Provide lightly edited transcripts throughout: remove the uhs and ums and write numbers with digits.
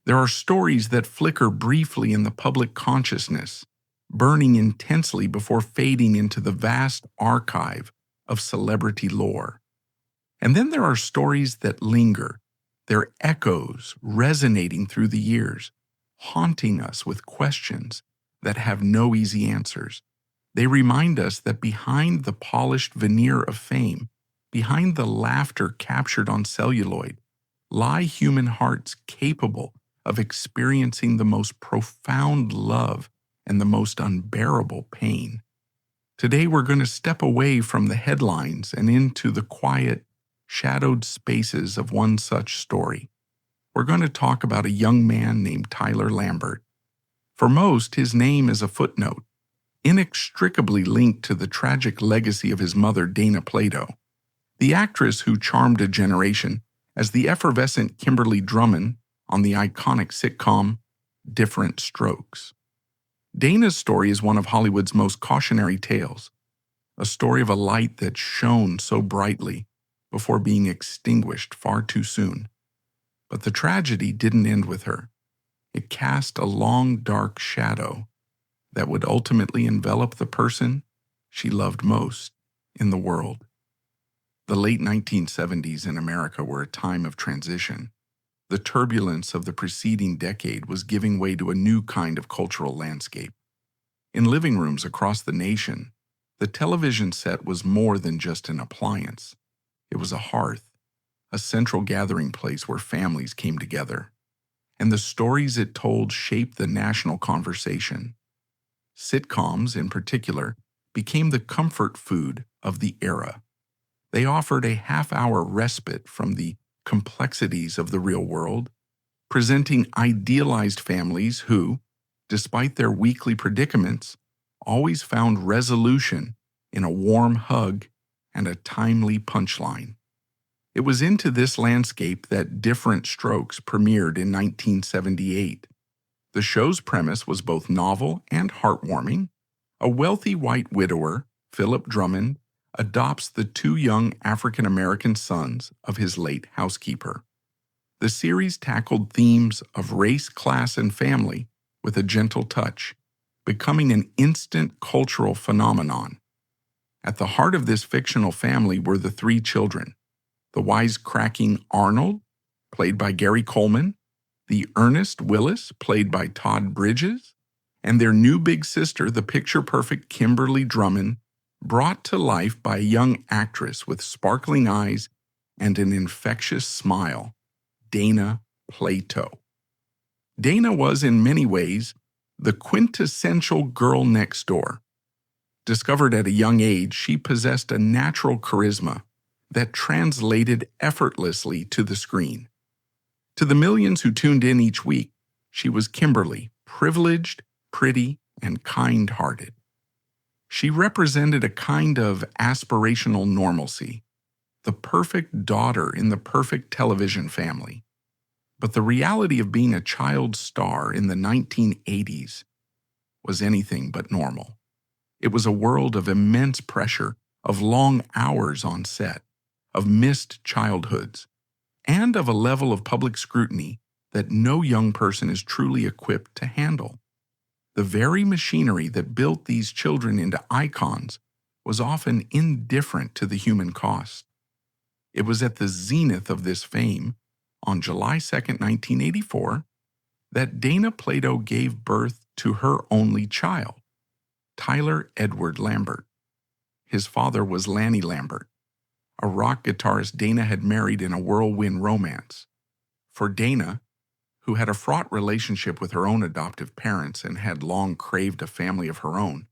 There are stories that flicker briefly in the public consciousness, burning intensely before fading into the vast archive of celebrity lore. And then there are stories that linger, their echoes resonating through the years, haunting us with questions that have no easy answers. They remind us that behind the polished veneer of fame, behind the laughter captured on celluloid, lie human hearts capable of experiencing the most profound love and the most unbearable pain. Today we're going to step away from the headlines and into the quiet, shadowed spaces of one such story. We're going to talk about a young man named Tyler Lambert. For most, his name is a footnote, inextricably linked to the tragic legacy of his mother, Dana Plato, the actress who charmed a generation as the effervescent Kimberly Drummond on the iconic sitcom Diff'rent Strokes. Dana's story is one of Hollywood's most cautionary tales, a story of a light that shone so brightly before being extinguished far too soon. But the tragedy didn't end with her. It cast a long, dark shadow that would ultimately envelop the person she loved most in the world. The late 1970s in America were a time of transition. The turbulence of the preceding decade was giving way to a new kind of cultural landscape. In living rooms across the nation, the television set was more than just an appliance. It was a hearth, a central gathering place where families came together. And the stories it told shaped the national conversation. Sitcoms, in particular, became the comfort food of the era. They offered a half-hour respite from the complexities of the real world, presenting idealized families who, despite their weekly predicaments, always found resolution in a warm hug and a timely punchline. It was into this landscape that Diff'rent Strokes premiered in 1978. The show's premise was both novel and heartwarming. A wealthy white widower, Philip Drummond, adopts the two young African-American sons of his late housekeeper. The series tackled themes of race, class, and family with a gentle touch, becoming an instant cultural phenomenon. At the heart of this fictional family were the three children: the wisecracking Arnold, played by Gary Coleman, the earnest Willis, played by Todd Bridges, and their new big sister, the picture-perfect Kimberly Drummond, brought to life by a young actress with sparkling eyes and an infectious smile, Dana Plato. Dana was, in many ways, the quintessential girl next door. Discovered at a young age, she possessed a natural charisma that translated effortlessly to the screen. To the millions who tuned in each week, she was Kimberly, privileged, pretty, and kind-hearted. She represented a kind of aspirational normalcy, the perfect daughter in the perfect television family. But the reality of being a child star in the 1980s was anything but normal. It was a world of immense pressure, of long hours on set, of missed childhoods, and of a level of public scrutiny that no young person is truly equipped to handle. The very machinery that built these children into icons was often indifferent to the human cost. It was at the zenith of this fame, on July 2, 1984, that Dana Plato gave birth to her only child, Tyler Edward Lambert. His father was Lanny Lambert, a rock guitarist Dana had married in a whirlwind romance. For Dana, who had a fraught relationship with her own adoptive parents and had long craved a family of her own,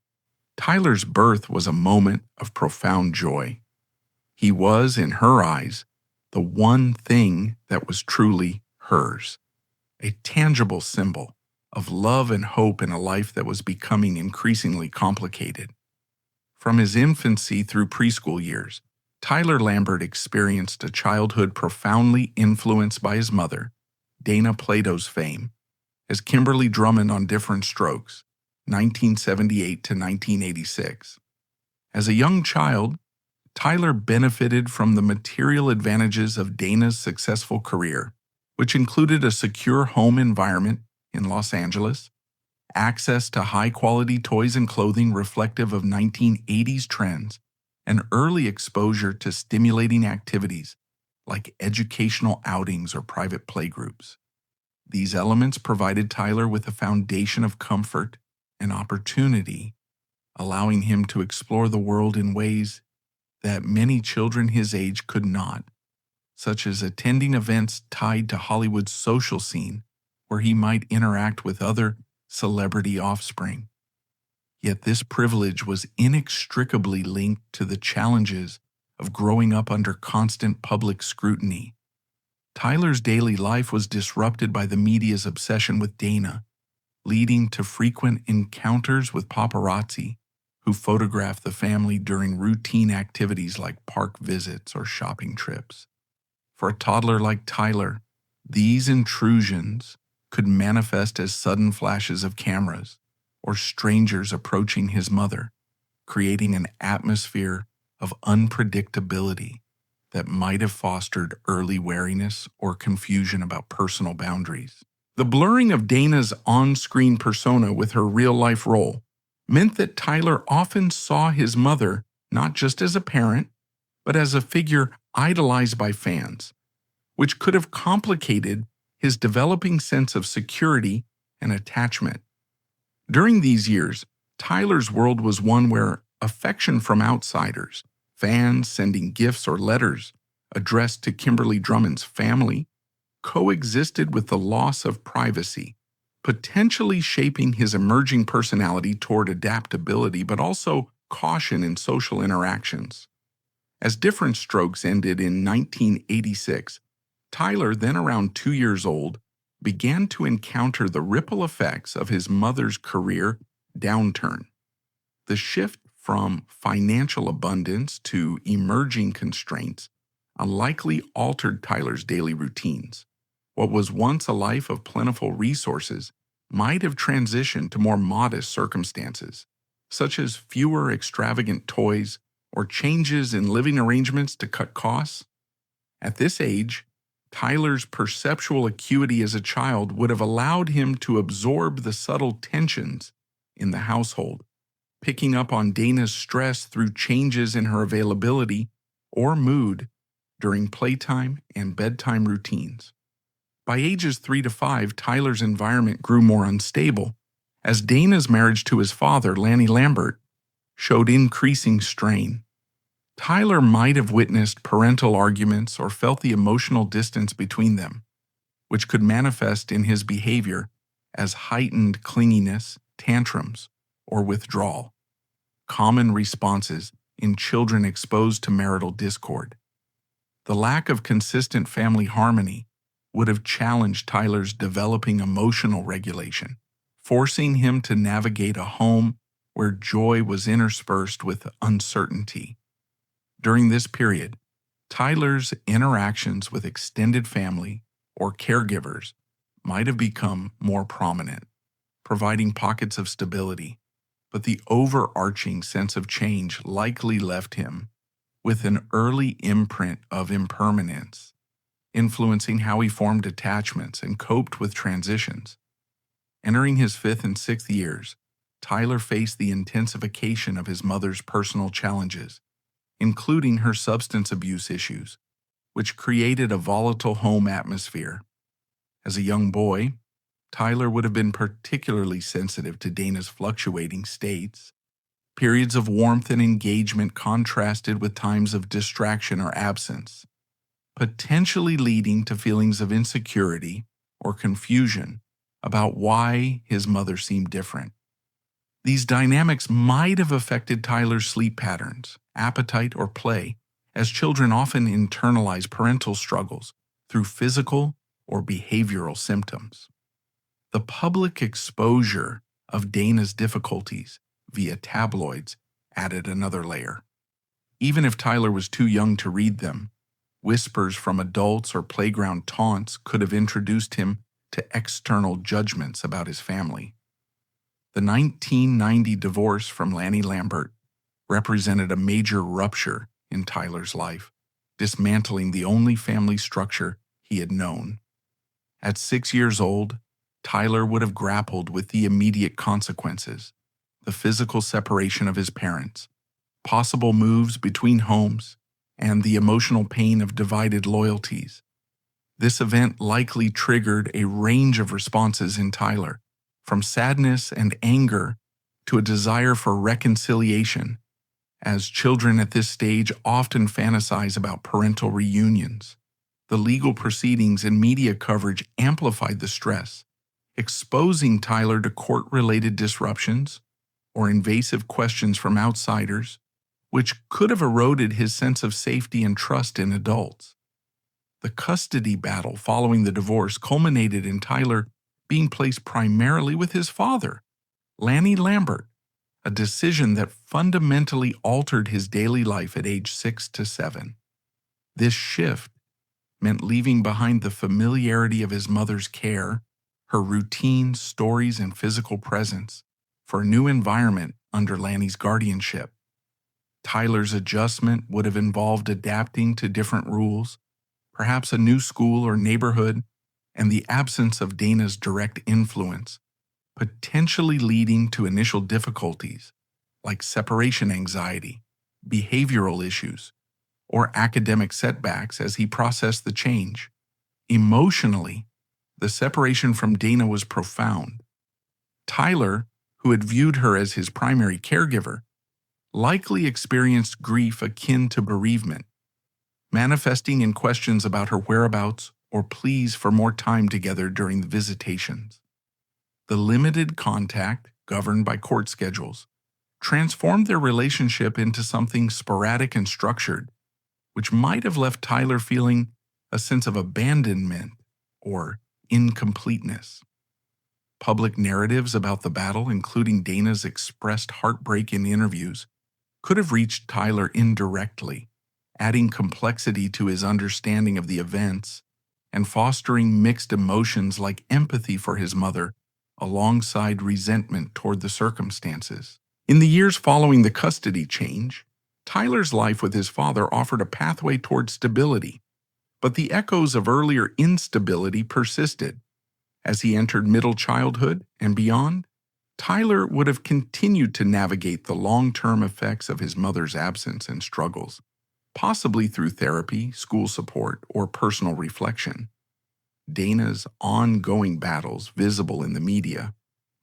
Tyler's birth was a moment of profound joy. He was, in her eyes, the one thing that was truly hers, a tangible symbol of love and hope in a life that was becoming increasingly complicated. From his infancy through preschool years, Tyler Lambert experienced a childhood profoundly influenced by his mother, Dana Plato's fame, as Kimberly Drummond on Diff'rent Strokes, 1978 to 1986. As a young child, Tyler benefited from the material advantages of Dana's successful career. which included a secure home environment in Los Angeles, access to high-quality toys and clothing reflective of 1980s trends, and early exposure to stimulating activities like educational outings or private playgroups. These elements provided Tyler with a foundation of comfort and opportunity, allowing him to explore the world in ways that many children his age could not, such as attending events tied to Hollywood's social scene, where he might interact with other celebrity offspring. Yet this privilege was inextricably linked to the challenges of growing up under constant public scrutiny. Tyler's daily life was disrupted by the media's obsession with Dana, leading to frequent encounters with paparazzi who photographed the family during routine activities like park visits or shopping trips. For a toddler like Tyler, these intrusions could manifest as sudden flashes of cameras or strangers approaching his mother, creating an atmosphere of unpredictability that might have fostered early wariness or confusion about personal boundaries. The blurring of Dana's on-screen persona with her real-life role meant that Tyler often saw his mother not just as a parent, but as a figure idolized by fans, which could have complicated his developing sense of security and attachment. During these years, Tyler's world was one where affection from outsiders, fans sending gifts or letters addressed to Kimberly Drummond's family, coexisted with the loss of privacy, potentially shaping his emerging personality toward adaptability but also caution in social interactions. As Diff'rent Strokes ended in 1986, Tyler, then around 2 years old, began to encounter the ripple effects of his mother's career downturn. The shift from financial abundance to emerging constraints unlikely altered Tyler's daily routines. What was once a life of plentiful resources might have transitioned to more modest circumstances, such as fewer extravagant toys or changes in living arrangements to cut costs. At this age, Tyler's perceptual acuity as a child would have allowed him to absorb the subtle tensions in the household, picking up on Dana's stress through changes in her availability or mood during playtime and bedtime routines. By ages 3 to 5, Tyler's environment grew more unstable, as Dana's marriage to his father, Lanny Lambert, showed increasing strain. Tyler might have witnessed parental arguments or felt the emotional distance between them, which could manifest in his behavior as heightened clinginess, tantrums, or withdrawal, common responses in children exposed to marital discord. The lack of consistent family harmony would have challenged Tyler's developing emotional regulation, forcing him to navigate a home where joy was interspersed with uncertainty. During this period, Tyler's interactions with extended family or caregivers might have become more prominent, providing pockets of stability, but the overarching sense of change likely left him with an early imprint of impermanence, influencing how he formed attachments and coped with transitions. Entering his 5th and 6th years, Tyler faced the intensification of his mother's personal challenges, including her substance abuse issues, which created a volatile home atmosphere. As a young boy, Tyler would have been particularly sensitive to Dana's fluctuating states. Periods of warmth and engagement contrasted with times of distraction or absence, potentially leading to feelings of insecurity or confusion about why his mother seemed different. These dynamics might have affected Tyler's sleep patterns, appetite, or play, as children often internalize parental struggles through physical or behavioral symptoms. The public exposure of Dana's difficulties via tabloids added another layer. Even if Tyler was too young to read them, whispers from adults or playground taunts could have introduced him to external judgments about his family. The 1990 divorce from Lanny Lambert represented a major rupture in Tyler's life, dismantling the only family structure he had known. At 6 years old, Tyler would have grappled with the immediate consequences, the physical separation of his parents, possible moves between homes, and the emotional pain of divided loyalties. This event likely triggered a range of responses in Tyler, from sadness and anger to a desire for reconciliation, as children at this stage often fantasize about parental reunions. The legal proceedings and media coverage amplified the stress, exposing Tyler to court-related disruptions or invasive questions from outsiders, which could have eroded his sense of safety and trust in adults. The custody battle following the divorce culminated in Tyler being placed primarily with his father, Dana Lambert, a decision that fundamentally altered his daily life at age 6 to 7. This shift meant leaving behind the familiarity of his mother's care, her routine, stories, and physical presence for a new environment under Lanny's guardianship. Tyler's adjustment would have involved adapting to different rules, perhaps a new school or neighborhood, and the absence of Dana's direct influence, potentially leading to initial difficulties like separation anxiety, behavioral issues, or academic setbacks as he processed the change. Emotionally, the separation from Dana was profound. Tyler, who had viewed her as his primary caregiver, likely experienced grief akin to bereavement, manifesting in questions about her whereabouts or pleas for more time together during the visitations. The limited contact, governed by court schedules, transformed their relationship into something sporadic and structured, which might have left Tyler feeling a sense of abandonment or incompleteness. Public narratives about the battle, including Dana's expressed heartbreak in interviews, could have reached Tyler indirectly, adding complexity to his understanding of the events and fostering mixed emotions like empathy for his mother alongside resentment toward the circumstances. In the years following the custody change, Tyler's life with his father offered a pathway toward stability, but the echoes of earlier instability persisted. As he entered middle childhood and beyond, Tyler would have continued to navigate the long-term effects of his mother's absence and struggles, possibly through therapy, school support, or personal reflection. Dana's ongoing battles, visible in the media,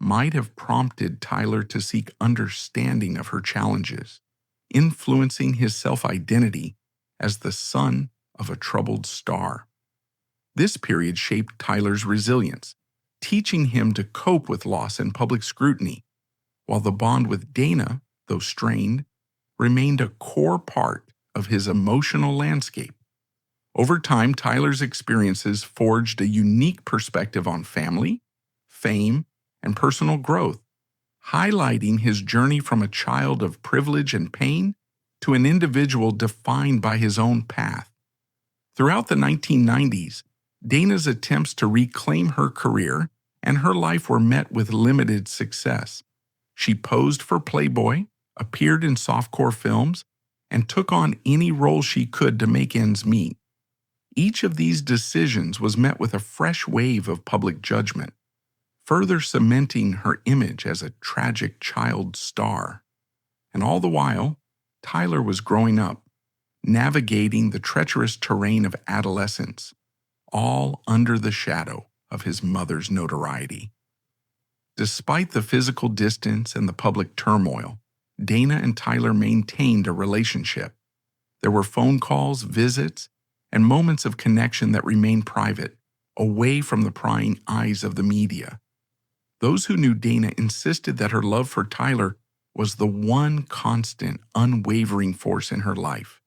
might have prompted Tyler to seek understanding of her challenges, influencing his self-identity as the son of a troubled star. This period shaped Tyler's resilience, teaching him to cope with loss and public scrutiny, while the bond with Dana, though strained, remained a core part of his emotional landscape. Over time, Tyler's experiences forged a unique perspective on family, fame, and personal growth, highlighting his journey from a child of privilege and pain to an individual defined by his own path. Throughout the 1990s, Dana's attempts to reclaim her career and her life were met with limited success. She posed for Playboy, appeared in softcore films, and took on any role she could to make ends meet. Each of these decisions was met with a fresh wave of public judgment, further cementing her image as a tragic child star. And all the while, Tyler was growing up, navigating the treacherous terrain of adolescence, all under the shadow of his mother's notoriety. Despite the physical distance and the public turmoil, Dana and Tyler maintained a relationship. There were phone calls, visits, and moments of connection that remained private, away from the prying eyes of the media. Those who knew Dana insisted that her love for Tyler was the one constant, unwavering force in her life.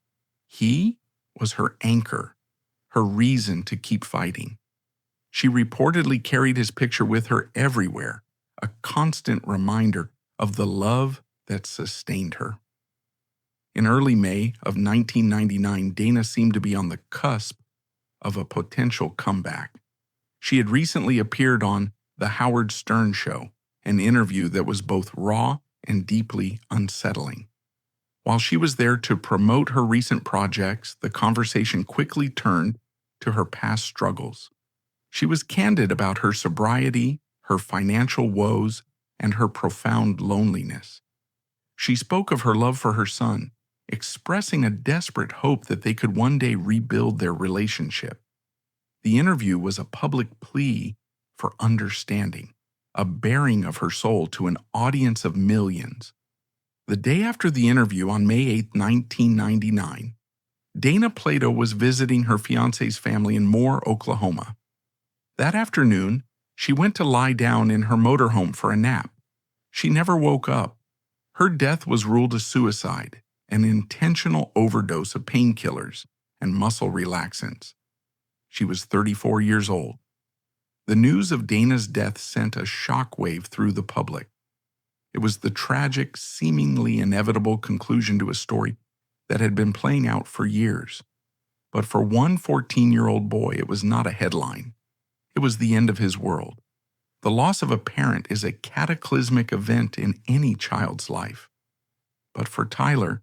He was her anchor, her reason to keep fighting. She reportedly carried his picture with her everywhere, a constant reminder of the love that sustained her. In early May of 1999, Dana seemed to be on the cusp of a potential comeback. She had recently appeared on The Howard Stern Show, an interview that was both raw and deeply unsettling. While she was there to promote her recent projects, the conversation quickly turned to her past struggles. She was candid about her sobriety, her financial woes, and her profound loneliness. She spoke of her love for her son, expressing a desperate hope that they could one day rebuild their relationship. The interview was a public plea for understanding, a baring of her soul to an audience of millions. The day after the interview on May 8, 1999, Dana Plato was visiting her fiancé's family in Moore, Oklahoma. That afternoon, she went to lie down in her motorhome for a nap. She never woke up. Her death was ruled a suicide, an intentional overdose of painkillers and muscle relaxants. She was 34 years old. The news of Dana's death sent a shockwave through the public. It was the tragic, seemingly inevitable conclusion to a story that had been playing out for years. But for one 14-year-old boy, it was not a headline. It was the end of his world. The loss of a parent is a cataclysmic event in any child's life. But for Tyler,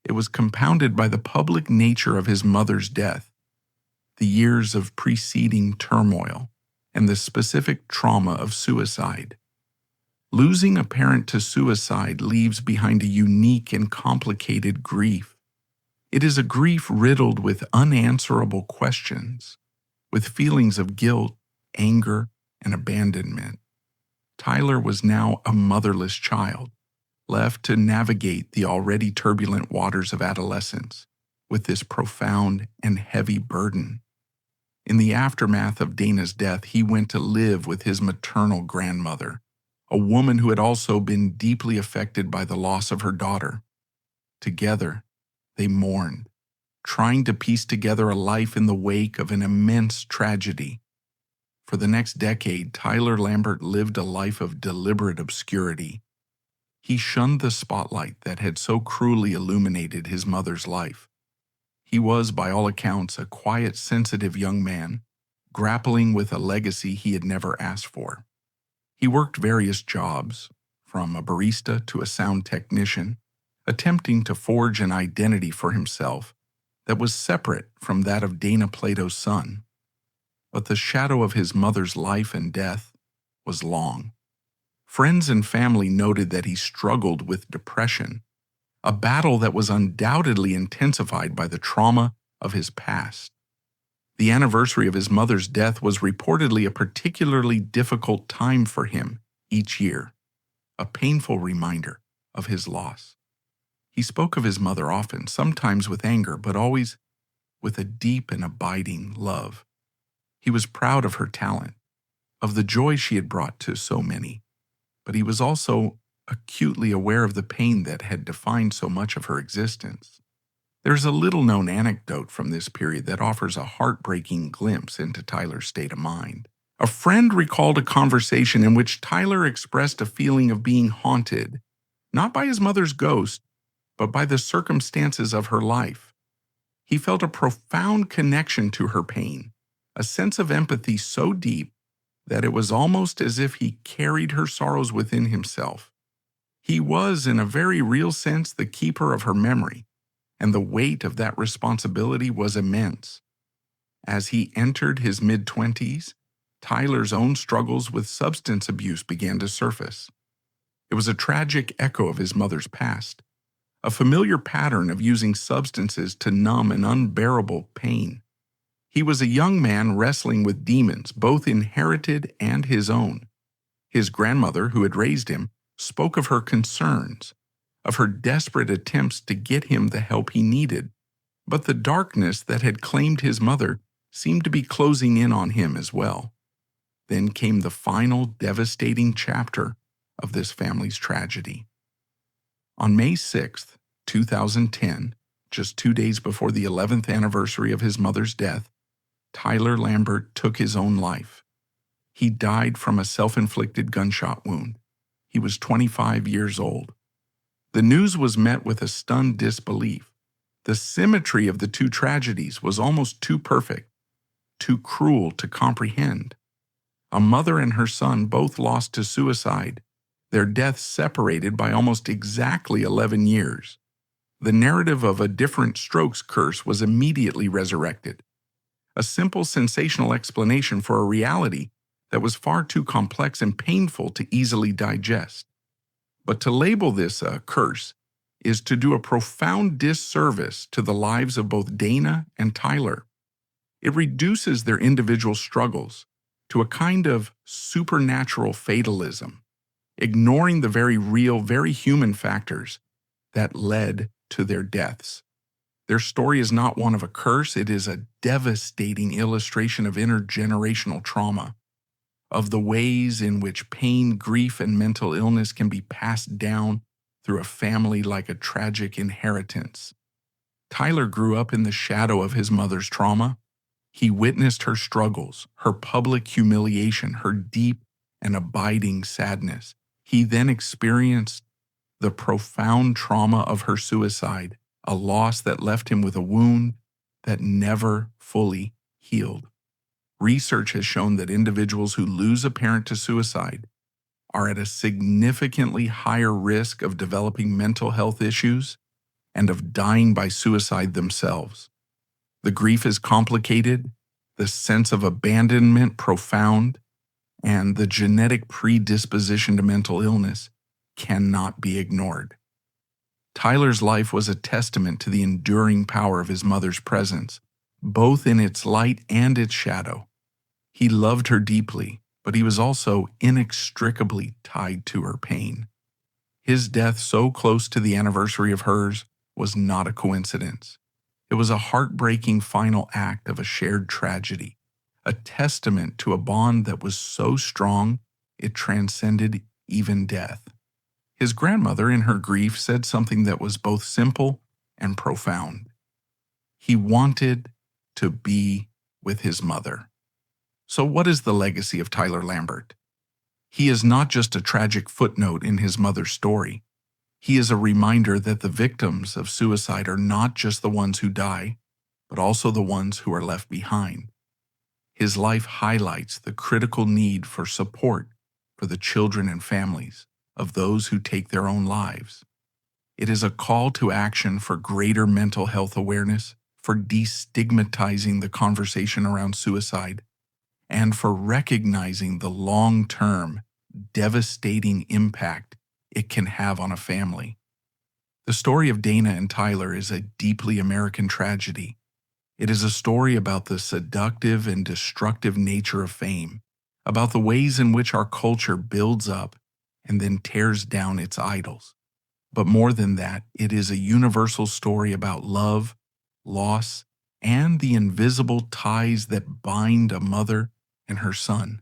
it was compounded by the public nature of his mother's death, the years of preceding turmoil, and the specific trauma of suicide. Losing a parent to suicide leaves behind a unique and complicated grief. It is a grief riddled with unanswerable questions, with feelings of guilt, anger, and abandonment. Tyler was now a motherless child, left to navigate the already turbulent waters of adolescence with this profound and heavy burden. In the aftermath of Dana's death, he went to live with his maternal grandmother, a woman who had also been deeply affected by the loss of her daughter. Together, they mourned, trying to piece together a life in the wake of an immense tragedy. For the next decade, Tyler Lambert lived a life of deliberate obscurity. He shunned the spotlight that had so cruelly illuminated his mother's life. He was, by all accounts, a quiet, sensitive young man, grappling with a legacy he had never asked for. He worked various jobs, from a barista to a sound technician, attempting to forge an identity for himself that was separate from that of Dana Plato's son. But the shadow of his mother's life and death was long. Friends and family noted that he struggled with depression, a battle that was undoubtedly intensified by the trauma of his past. The anniversary of his mother's death was reportedly a particularly difficult time for him each year, a painful reminder of his loss. He spoke of his mother often, sometimes with anger, but always with a deep and abiding love. He was proud of her talent, of the joy she had brought to so many, but he was also acutely aware of the pain that had defined so much of her existence. There's a little-known anecdote from this period that offers a heartbreaking glimpse into Tyler's state of mind. A friend recalled a conversation in which Tyler expressed a feeling of being haunted, not by his mother's ghost, but by the circumstances of her life. He felt a profound connection to her pain, a sense of empathy so deep that it was almost as if he carried her sorrows within himself. He was, in a very real sense, the keeper of her memory, and the weight of that responsibility was immense. As he entered his mid-20s, Tyler's own struggles with substance abuse began to surface. It was a tragic echo of his mother's past, a familiar pattern of using substances to numb an unbearable pain. He was a young man wrestling with demons, both inherited and his own. His grandmother, who had raised him, spoke of her concerns, of her desperate attempts to get him the help he needed. But the darkness that had claimed his mother seemed to be closing in on him as well. Then came the final devastating chapter of this family's tragedy. On May 6, 2010, just 2 days before the 11th anniversary of his mother's death, Tyler Lambert took his own life. He died from a self-inflicted gunshot wound. He was 25 years old. The news was met with a stunned disbelief. The symmetry of the two tragedies was almost too perfect, too cruel to comprehend. A mother and her son both lost to suicide, their deaths separated by almost exactly 11 years. The narrative of a Diff'rent Strokes curse was immediately resurrected. a simple sensational explanation for a reality that was far too complex and painful to easily digest. But to label this a curse is to do a profound disservice to the lives of both Dana and Tyler. It reduces their individual struggles to a kind of supernatural fatalism, ignoring the very real, very human factors that led to their deaths. Their story is not one of a curse, it is a devastating illustration of intergenerational trauma, of the ways in which pain, grief, and mental illness can be passed down through a family like a tragic inheritance. Tyler grew up in the shadow of his mother's trauma. He witnessed her struggles, her public humiliation, her deep and abiding sadness. He then experienced the profound trauma of her suicide, a loss that left him with a wound that never fully healed. Research has shown that individuals who lose a parent to suicide are at a significantly higher risk of developing mental health issues and of dying by suicide themselves. The grief is complicated, the sense of abandonment profound, and the genetic predisposition to mental illness cannot be ignored. Tyler's life was a testament to the enduring power of his mother's presence, both in its light and its shadow. He loved her deeply, but he was also inextricably tied to her pain. His death so close to the anniversary of hers was not a coincidence. It was a heartbreaking final act of a shared tragedy, a testament to a bond that was so strong it transcended even death. His grandmother, in her grief, said something that was both simple and profound. He wanted to be with his mother. So what is the legacy of Tyler Lambert? He is not just a tragic footnote in his mother's story. He is a reminder that the victims of suicide are not just the ones who die, but also the ones who are left behind. His life highlights the critical need for support for the children and families of those who take their own lives. It is a call to action for greater mental health awareness, for destigmatizing the conversation around suicide, and for recognizing the long-term, devastating impact it can have on a family. The story of Dana and Tyler is a deeply American tragedy. It is a story about the seductive and destructive nature of fame, about the ways in which our culture builds up and then tears down its idols. But more than that, it is a universal story about love, loss, and the invisible ties that bind a mother and her son.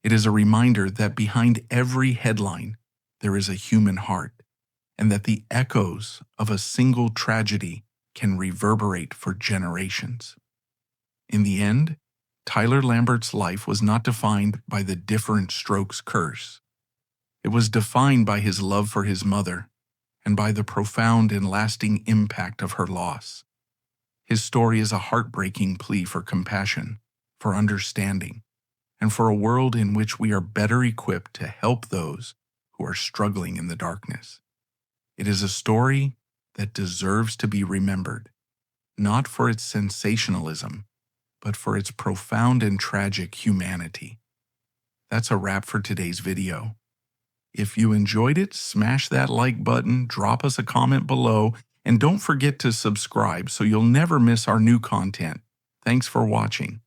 It is a reminder that behind every headline, there is a human heart, and that the echoes of a single tragedy can reverberate for generations. In the end, Tyler Lambert's life was not defined by the Diff'rent Strokes curse. It was defined by his love for his mother and by the profound and lasting impact of her loss. His story is a heartbreaking plea for compassion, for understanding, and for a world in which we are better equipped to help those who are struggling in the darkness. It is a story that deserves to be remembered, not for its sensationalism, but for its profound and tragic humanity. That's a wrap for today's video. If you enjoyed it, smash that like button, drop us a comment below, and don't forget to subscribe so you'll never miss our new content. Thanks for watching.